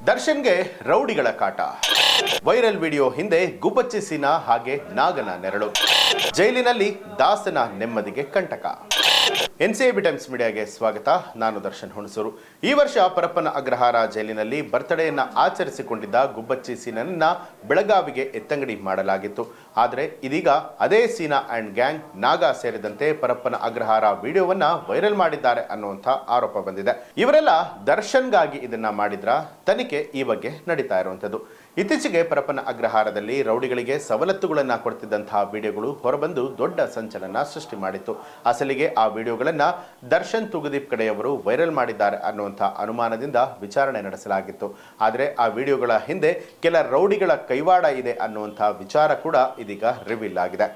ದರ್ಶನ್ಗೆ ರೌಡಿಗಳ ಕಾಟ. Viral video ಹಿಂದೆ ಗುಬ್ಬಚ್ಚಿ ಸೀನಾ ಹಾಗೆ ನಾಗನ ನೆರಳು. ಜೈಲಿನಲ್ಲಿ ದಾಸನ ನೆಮ್ಮದಿಗೆ ಕಂಟಕ. ಎನ್ಸಿಬಿ ಟೈಮ್ಸ್ ಮೀಡಿಯಾಗೆ ಸ್ವಾಗತ. ನಾನು ದರ್ಶನ್ ಹುಣಸೂರು. ಈ ವರ್ಷ ಪರಪ್ಪನ ಅಗ್ರಹಾರ ಜೈಲಿನಲ್ಲಿ ಬರ್ತ್ಡೇಯನ್ನ ಆಚರಿಸಿಕೊಂಡಿದ್ದ ಗುಬ್ಬಚ್ಚಿ ಸೀನನ್ನ ಬೆಳಗಾವಿಗೆ ಎತ್ತಂಗಡಿ ಮಾಡಲಾಗಿತ್ತು. ಆದರೆ ಇದೀಗ ಅದೇ ಸೀನಾ ಅಂಡ್ ಗ್ಯಾಂಗ್ ನಾಗ ಸೇರಿದಂತೆ ಪರಪ್ಪನ ಅಗ್ರಹಾರ ವಿಡಿಯೋವನ್ನ ವೈರಲ್ ಮಾಡಿದ್ದಾರೆ ಅನ್ನುವಂಥ ಆರೋಪ ಬಂದಿದೆ. ಇವರೆಲ್ಲ ದರ್ಶನ್ಗಾಗಿ ಇದನ್ನ ಮಾಡಿದ್ರ? ತನಿಖೆ ಈ ಬಗ್ಗೆ ನಡೀತಾ ಇರುವಂಥದ್ದು. ಇತ್ತೀಚೆಗೆ ಪರಪ್ಪನ ಅಗ್ರಹಾರದಲ್ಲಿ ರೌಡಿಗಳಿಗೆ ಸವಲತ್ತುಗಳನ್ನ ಕೊಡ್ತಿದ್ದಂತಹ ವಿಡಿಯೋಗಳು ಹೊರಬಂದು ದೊಡ್ಡ ಸಂಚಲನ ಸೃಷ್ಟಿ ಮಾಡಿತ್ತು. ಅಸಲಿಗೆ ಆ ವಿಡಿಯೋಗಳನ್ನ ದರ್ಶನ್ ತುಗುದೀಪ್ ಕಡೆಯವರು ವೈರಲ್ ಮಾಡಿದ್ದಾರೆ ಅನ್ನುವಂಥ ಅನುಮಾನದಿಂದ ವಿಚಾರಣೆ ನಡೆಸಲಾಗಿತ್ತು. ಆದರೆ ಆ ವಿಡಿಯೋಗಳ ಹಿಂದೆ ಕೆಲ ರೌಡಿಗಳ ಕೈವಾಡ ಇದೆ ಅನ್ನುವಂಥ ವಿಚಾರ ಕೂಡ ಇದೀಗ ರಿವೀಲ್ ಆಗಿದೆ.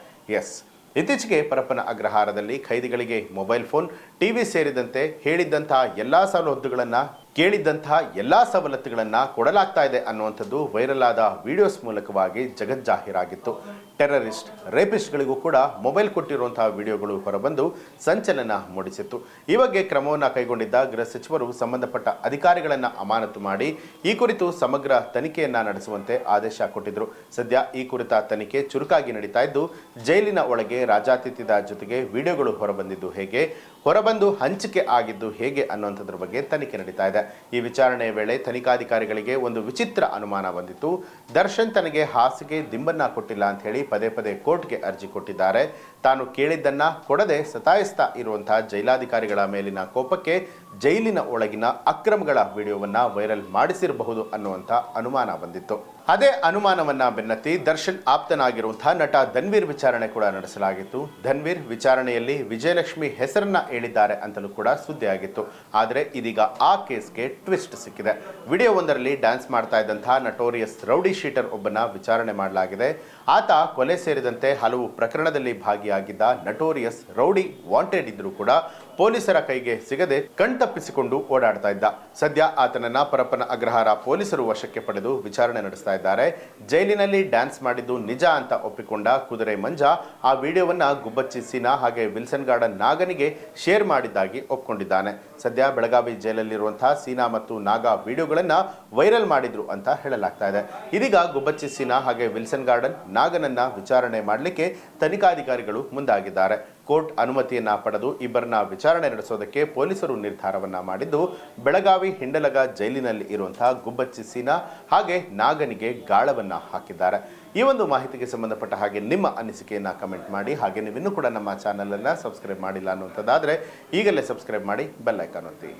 ಇತ್ತೀಚೆಗೆ ಪರಪ್ಪನ ಅಗ್ರಹಾರದಲ್ಲಿ ಖೈದಿಗಳಿಗೆ ಮೊಬೈಲ್ ಫೋನ್, ಟಿವಿ ಸೇರಿದಂತೆ ಹೇಳಿದ್ದಂತಹ ಎಲ್ಲಾ ಸವಲತ್ತುಗಳನ್ನು ಕೇಳಿದ್ದಂತಹ ಎಲ್ಲಾ ಸವಲತ್ತುಗಳನ್ನು ಕೊಡಲಾಗ್ತಾ ಇದೆ ಅನ್ನುವಂಥದ್ದು ವೈರಲ್ ಆದ ವಿಡಿಯೋಸ್ ಮೂಲಕವಾಗಿ ಜಗಜ್ಜಾಹೀರಾಗಿತ್ತು. ಟೆರರಿಸ್ಟ್, ರೇಪಿಸ್ಟ್ಗಳಿಗೂ ಕೂಡ ಮೊಬೈಲ್ ಕೊಟ್ಟಿರುವಂತಹ ವಿಡಿಯೋಗಳು ಹೊರಬಂದು ಸಂಚಲನ ಮೂಡಿಸಿತ್ತು. ಈ ಬಗ್ಗೆ ಕ್ರಮವನ್ನು ಕೈಗೊಂಡಿದ್ದ ಗೃಹ ಸಚಿವರು ಸಂಬಂಧಪಟ್ಟ ಅಧಿಕಾರಿಗಳನ್ನು ಅಮಾನತು ಮಾಡಿ ಈ ಕುರಿತು ಸಮಗ್ರ ತನಿಖೆಯನ್ನ ನಡೆಸುವಂತೆ ಆದೇಶ ಕೊಟ್ಟಿದ್ರು. ಸದ್ಯ ಈ ಕುರಿತ ತನಿಖೆ ಚುರುಕಾಗಿ ನಡೀತಾ ಇದ್ದು, ಜೈಲಿನ ಒಳಗೆ ರಾಜಾತಿಥ್ಯದ ಜೊತೆಗೆ ವಿಡಿಯೋಗಳು ಹೊರಬಂದಿದ್ದು ಹೇಗೆ, ಹೊರಬಂದು ಹಂಚಿಕೆ ಆಗಿದ್ದು ಹೇಗೆ ಅನ್ನುವಂಥದ್ರ ಬಗ್ಗೆ ತನಿಖೆ ನಡೀತಾ ಇದೆ. ಈ ವಿಚಾರಣೆಯ ವೇಳೆ ತನಿಖಾಧಿಕಾರಿಗಳಿಗೆ ಒಂದು ವಿಚಿತ್ರ ಅನುಮಾನ ಬಂದಿತ್ತು. ದರ್ಶನ್ ತನಗೆ ಹಾಸಿಗೆ ದಿಂಬನ್ನ ಕೊಟ್ಟಿಲ್ಲ ಅಂತ ಹೇಳಿ ಪದೇ ಪದೇ ಕೋರ್ಟ್ಗೆ ಅರ್ಜಿ ಕೊಟ್ಟಿದ್ದಾರೆ. ತಾನು ಕೇಳಿದ್ದನ್ನ ಕೊಡದೆ ಸತಾಯಿಸ್ತಾ ಇರುವಂತಹ ಜೈಲಾಧಿಕಾರಿಗಳ ಮೇಲಿನ ಕೋಪಕ್ಕೆ ಜೈಲಿನ ಒಳಗಿನ ಅಕ್ರಮಗಳ ವಿಡಿಯೋವನ್ನ ವೈರಲ್ ಮಾಡಿಸಿರಬಹುದು ಅನ್ನುವಂಥ ಅನುಮಾನ ಬಂದಿತ್ತು. ಅದೇ ಅನುಮಾನವನ್ನ ಬೆನ್ನತ್ತಿ ದರ್ಶನ್ ಆಪ್ತನಾಗಿರುವಂತಹ ನಟ ಧನ್ವೀರ್ ವಿಚಾರಣೆ ಕೂಡ ನಡೆಸಲಾಗಿತ್ತು. ಧನ್ವೀರ್ ವಿಚಾರಣೆಯಲ್ಲಿ ವಿಜಯಲಕ್ಷ್ಮಿ ಹೆಸರನ್ನ ಹೇಳಿದ್ದಾರೆ ಅಂತಲೂ ಕೂಡ ಸುದ್ದಿಯಾಗಿತ್ತು. ಆದರೆ ಇದೀಗ ಆ ಕೇಸ್ಗೆ ಟ್ವಿಸ್ಟ್ ಸಿಕ್ಕಿದೆ. ವಿಡಿಯೋ ಒಂದರಲ್ಲಿ ಡ್ಯಾನ್ಸ್ ಮಾಡ್ತಾ ಇದ್ದಂತಹ ನಟೋರಿಯಸ್ ರೌಡಿ ಶೀಟರ್ ಒಬ್ಬನ ವಿಚಾರಣೆ ಮಾಡಲಾಗಿದೆ. ಆತ ಕೊಲೆ ಸೇರಿದಂತೆ ಹಲವು ಪ್ರಕರಣದಲ್ಲಿ ಭಾಗಿಯಾಗಿದ್ದ ನಟೋರಿಯಸ್ ರೌಡಿ ವಾಂಟೆಡ್ ಇದ್ರೂ ಕೂಡ ಪೊಲೀಸರ ಕೈಗೆ ಸಿಗದೆ ಕಣ್ತಪ್ಪಿಸಿಕೊಂಡು ಓಡಾಡ್ತಾ ಇದ್ದ. ಸದ್ಯ ಆತನನ್ನ ಪರಪ್ಪನ ಅಗ್ರಹಾರ ಪೊಲೀಸರು ವಶಕ್ಕೆ ಪಡೆದು ವಿಚಾರಣೆ ನಡೆಸ್ತಾ ಇದ್ದಾರೆ. ಜೈಲಿನಲ್ಲಿ ಡ್ಯಾನ್ಸ್ ಮಾಡಿದ್ದು ನಿಜ ಅಂತ ಒಪ್ಪಿಕೊಂಡ ಕುದುರೆ ಮಂಜ ಆ ವಿಡಿಯೋವನ್ನ ಗುಬ್ಬಚ್ಚಿ ಸೀನಾ ಹಾಗೆ ವಿಲ್ಸನ್ ಗಾರ್ಡನ್ ನಾಗನಿಗೆ ಶೇರ್ ಮಾಡಿದ್ದಾಗಿ ಒಪ್ಕೊಂಡಿದ್ದಾನೆ. ಸದ್ಯ ಬೆಳಗಾವಿ ಜೈಲಲ್ಲಿರುವಂತಹ ಸೀನಾ ಮತ್ತು ನಾಗ ವಿಡಿಯೋಗಳನ್ನ ವೈರಲ್ ಮಾಡಿದ್ರು ಅಂತ ಹೇಳಲಾಗ್ತಾ ಇದೆ. ಇದೀಗ ಗುಬ್ಬಚ್ಚಿ ಸೀನಾ ಹಾಗೆ ವಿಲ್ಸನ್ ಗಾರ್ಡನ್ ನಾಗನನ್ನ ವಿಚಾರಣೆ ಮಾಡಲಿಕ್ಕೆ ತನಿಖಾಧಿಕಾರಿಗಳು ಮುಂದಾಗಿದ್ದಾರೆ. ಕೋರ್ಟ್ ಅನುಮತಿಯನ್ನ ಪಡೆದು ಇಬ್ಬರನ್ನ ವಿಚಾರಣೆ ನಡೆಸೋದಕ್ಕೆ ಪೊಲೀಸರು ನಿರ್ಧಾರವನ್ನ ಮಾಡಿದ್ದು, ಬೆಳಗಾವಿ ಹಿಂಡಲಗ ಜೈಲಿನಲ್ಲಿ ಇರುವಂತಹ ಗುಬ್ಬಚ್ಚಿ ಸೀನಾ ಹಾಗೆ ನಾಗನಿಗೆ ಗಾಳವನ್ನ ಹಾಕಿದ್ದಾರೆ. ಈ ಒಂದು ಮಾಹಿತಿಗೆ ಸಂಬಂಧಪಟ್ಟ ಹಾಗೆ ನಿಮ್ಮ ಅನಿಸಿಕೆಯನ್ನ ಕಮೆಂಟ್ ಮಾಡಿ. ಹಾಗೆ ನೀವಿನ್ನೂ ಕೂಡ ನಮ್ಮ ಚಾನೆಲ್ ಅನ್ನ ಸಬ್ಸ್ಕ್ರೈಬ್ ಮಾಡಿಲ್ಲ ಅನ್ನುವಂಥದ್ದಾದ್ರೆ ಈಗಲೇ ಸಬ್ಸ್ಕ್ರೈಬ್ ಮಾಡಿ, ಬೆಲ್ ಐಕಾನ್ ಒತ್ತಿ.